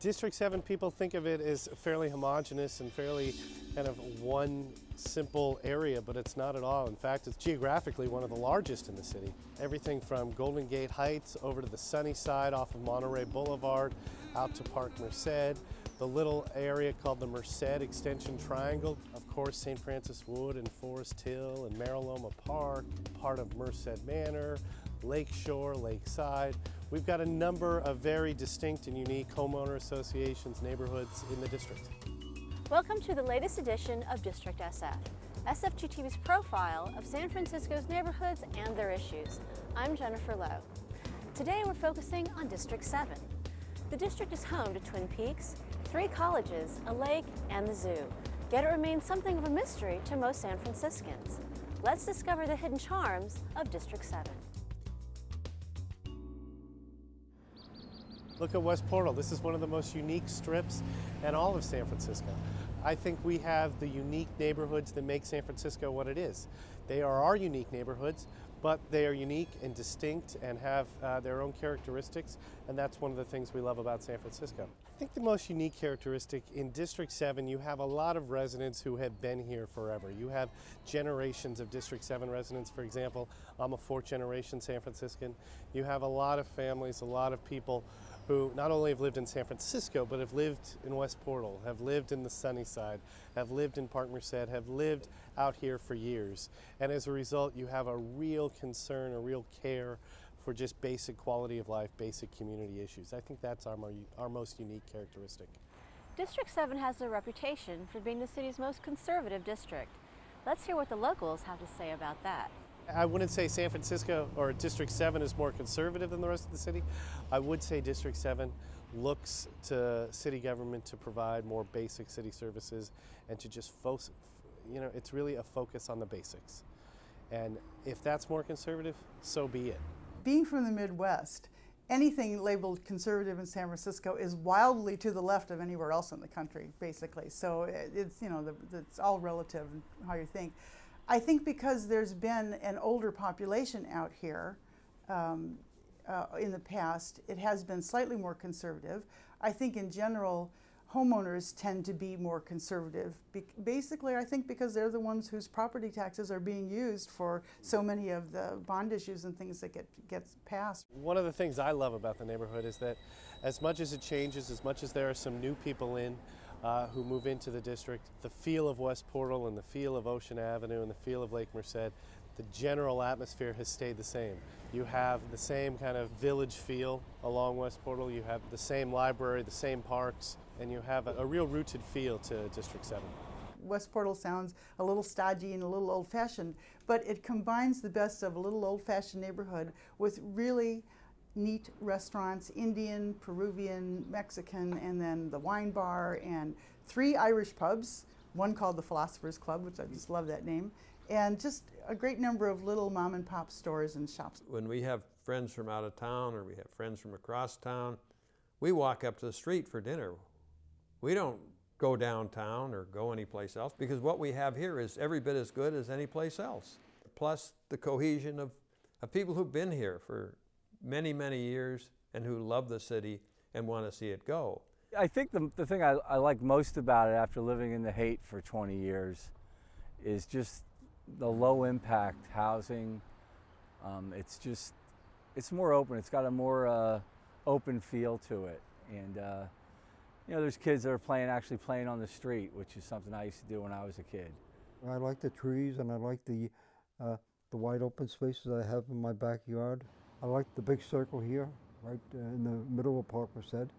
District 7, people think of it as fairly homogeneous and fairly kind of one simple area, but it's not at all. In fact, it's geographically one of the largest in the city. Everything from Golden Gate Heights over to the sunny side off of Monterey Boulevard, out to Park Merced, the little area called the Merced Extension Triangle, of course St. Francis Wood and Forest Hill and Mariloma Park, part of Merced Manor, Lakeshore, Lakeside. We've got a number of very distinct and unique homeowner associations, neighborhoods in the district. Welcome to the latest edition of District SF, SFGTV's profile of San Francisco's neighborhoods and their issues. I'm Jennifer Lowe. Today we're focusing on District 7. The district is home to Twin Peaks, 3 colleges, a lake, and the zoo, yet it remains something of a mystery to most San Franciscans. Let's discover the hidden charms of District 7. Look at West Portal. This is one of the most unique strips in all of San Francisco. I think we have the unique neighborhoods that make San Francisco what it is. They are our unique neighborhoods, but they are unique and distinct and have their own characteristics, and that's one of the things we love about San Francisco. I think the most unique characteristic in District 7, you have a lot of residents who have been here forever. You have generations of District 7 residents. For example, I'm a 4th generation San Franciscan. You have a lot of families, a lot of people who not only have lived in San Francisco, but have lived in West Portal, have lived in the sunny side, have lived in Park Merced, have lived out here for years. And as a result, you have a real concern, a real care for just basic quality of life, basic community issues. I think that's our most unique characteristic. District 7 has a reputation for being the city's most conservative district. Let's hear what the locals have to say about that. I wouldn't say San Francisco or District 7 is more conservative than the rest of the city. I would say District 7 looks to city government to provide more basic city services and to just focus, it's really a focus on the basics. And if that's more conservative, so be it. Being from the Midwest, anything labeled conservative in San Francisco is wildly to the left of anywhere else in the country, basically. So it's, it's all relative in how you think. I think because there's been an older population out here in the past, it has been slightly more conservative. I think in general, homeowners tend to be more conservative. Basically, I think because they're the ones whose property taxes are being used for so many of the bond issues and things that get passed. One of the things I love about the neighborhood is that as much as it changes, as much as there are some new people who move into the district, the feel of West Portal and the feel of Ocean Avenue and the feel of Lake Merced, the general atmosphere has stayed the same. You have the same kind of village feel along West Portal, you have the same library, the same parks, and you have a real rooted feel to District 7. West Portal sounds a little stodgy and a little old-fashioned, but it combines the best of a little old-fashioned neighborhood with really neat restaurants, Indian, Peruvian, Mexican, and then the wine bar, and 3 Irish pubs, one called the Philosopher's Club, which I just love that name, and just a great number of little mom and pop stores and shops. When we have friends from out of town or we have friends from across town, we walk up to the street for dinner. We don't go downtown or go anyplace else because what we have here is every bit as good as any place else. Plus the cohesion of people who've been here for many, many years and who love the city and want to see it go. I think the thing I like most about it after living in the Haight for 20 years is just the low impact housing. It's more open. It's got a more open feel to it. And there's kids that are actually playing on the street, which is something I used to do when I was a kid. I like the trees and I like the wide open spaces I have in my backyard. I like the big circle here, right in the middle of Park Merced.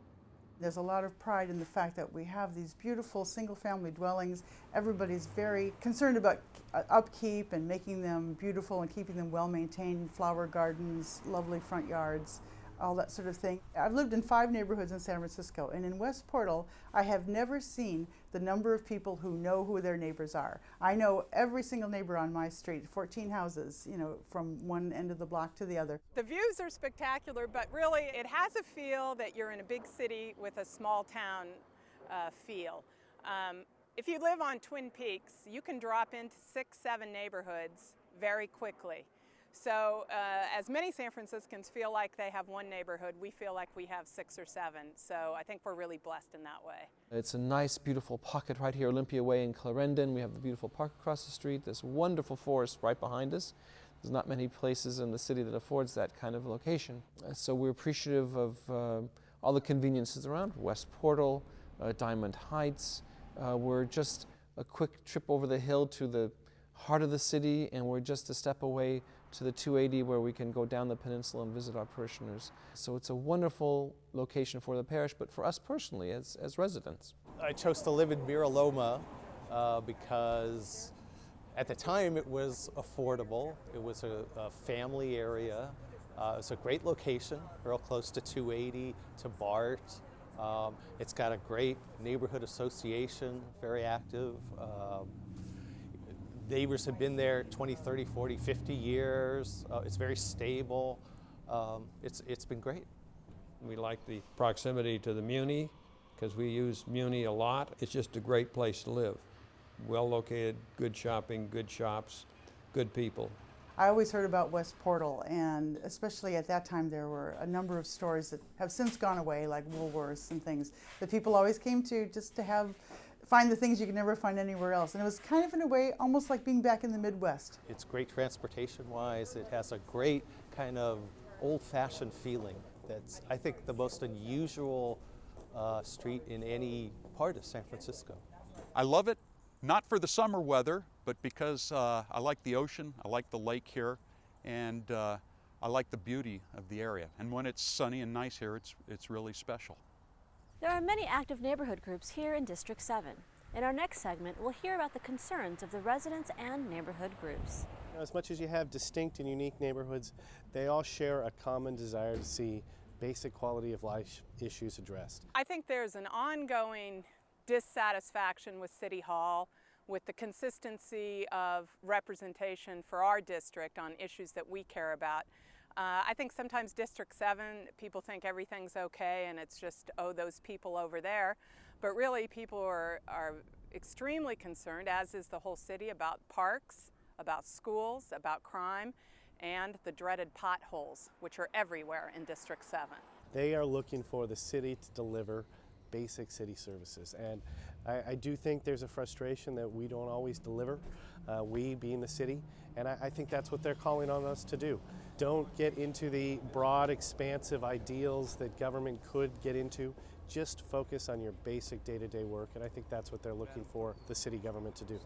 There's a lot of pride in the fact that we have these beautiful single-family dwellings. Everybody's very concerned about upkeep and making them beautiful and keeping them well-maintained, flower gardens, lovely front yards, all that sort of thing. I've lived in 5 neighborhoods in San Francisco, and in West Portal, I have never seen the number of people who know who their neighbors are. I know every single neighbor on my street, 14 houses, from one end of the block to the other. The views are spectacular, but really it has a feel that you're in a big city with a small town feel. If you live on Twin Peaks, you can drop into 6, 7 neighborhoods very quickly. So as many San Franciscans feel like they have one neighborhood, we feel like we have 6 or 7. So I think we're really blessed in that way. It's a nice, beautiful pocket right here, Olympia Way in Clarendon. We have the beautiful park across the street, this wonderful forest right behind us. There's not many places in the city that affords that kind of location. So we're appreciative of all the conveniences around, West Portal, Diamond Heights. We're just a quick trip over the hill to the heart of the city, and we're just a step away to the 280 where we can go down the peninsula and visit our parishioners. So it's a wonderful location for the parish, but for us personally as residents. I chose to live in Mira Loma because at the time it was affordable. It was a family area. It's a great location, real close to 280, to BART. It's got a great neighborhood association, very active. Neighbors have been there 20, 30, 40, 50 years. It's very stable. It's been great. We like the proximity to the Muni because we use Muni a lot. It's just a great place to live. Well located, good shopping, good shops, good people. I always heard about West Portal, and especially at that time there were a number of stores that have since gone away, like Woolworths and things, that people always came to just to find the things you could never find anywhere else. And it was kind of, in a way, almost like being back in the Midwest. It's great transportation-wise. It has a great kind of old-fashioned feeling. That's, I think, the most unusual street in any part of San Francisco. I love it, not for the summer weather, but because I like the ocean, I like the lake here, and I like the beauty of the area. And when it's sunny and nice here, it's really special. There are many active neighborhood groups here in District 7. In our next segment, we'll hear about the concerns of the residents and neighborhood groups. As much as you have distinct and unique neighborhoods, they all share a common desire to see basic quality of life issues addressed. I think there's an ongoing dissatisfaction with City Hall, with the consistency of representation for our district on issues that we care about. I think sometimes District 7, people think everything's okay and it's just, oh, those people over there. But really, people are extremely concerned, as is the whole city, about parks, about schools, about crime, and the dreaded potholes, which are everywhere in District 7. They are looking for the city to deliver basic city services. And I do think there's a frustration that we don't always deliver, we being the city, and I think that's what they're calling on us to do. Don't get into the broad, expansive ideals that government could get into. Just focus on your basic day-to-day work, and I think that's what they're looking for the city government to do.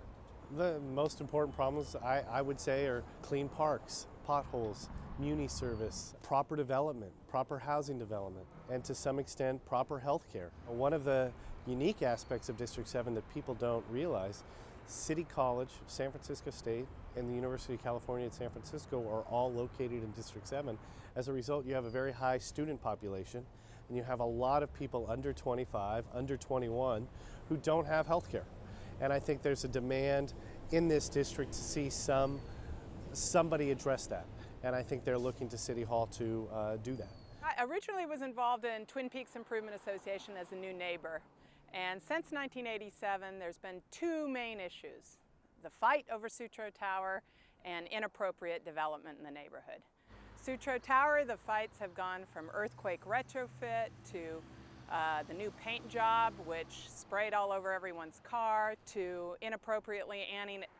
The most important problems, I would say, are clean parks, potholes, Muni service, proper development, proper housing development, and to some extent, proper health care. One of the unique aspects of District 7 that people don't realize, City College, San Francisco State, and the University of California at San Francisco are all located in District 7. As a result, you have a very high student population, and you have a lot of people under 25, under 21, who don't have health care. And I think there's a demand in this district to see somebody address that. And I think they're looking to City Hall to do that. I originally was involved in Twin Peaks Improvement Association as a new neighbor. And since 1987, there's been 2 main issues: the fight over Sutro Tower and inappropriate development in the neighborhood. Sutro Tower, the fights have gone from earthquake retrofit to the new paint job, which sprayed all over everyone's car, to inappropriately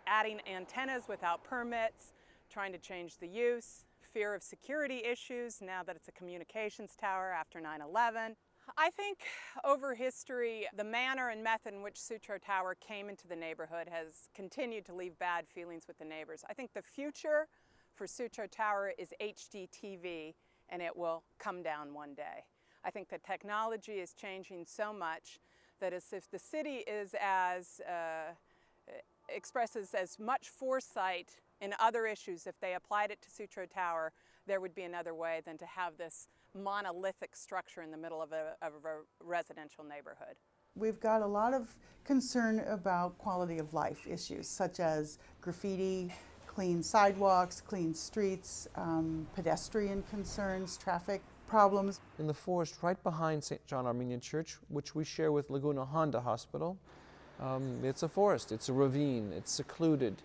adding antennas without permits, trying to change the use, fear of security issues now that it's a communications tower after 9/11. I think over history, the manner and method in which Sutro Tower came into the neighborhood has continued to leave bad feelings with the neighbors. I think the future for Sutro Tower is HDTV, and it will come down one day. I think the technology is changing so much that as if the city is expresses as much foresight in other issues, if they applied it to Sutro Tower, there would be another way than to have this monolithic structure in the middle of a residential neighborhood. We've got a lot of concern about quality of life issues, such as graffiti, clean sidewalks, clean streets, pedestrian concerns, traffic problems. In the forest right behind St. John Armenian Church, which we share with Laguna Honda Hospital, it's a forest, it's a ravine, it's secluded.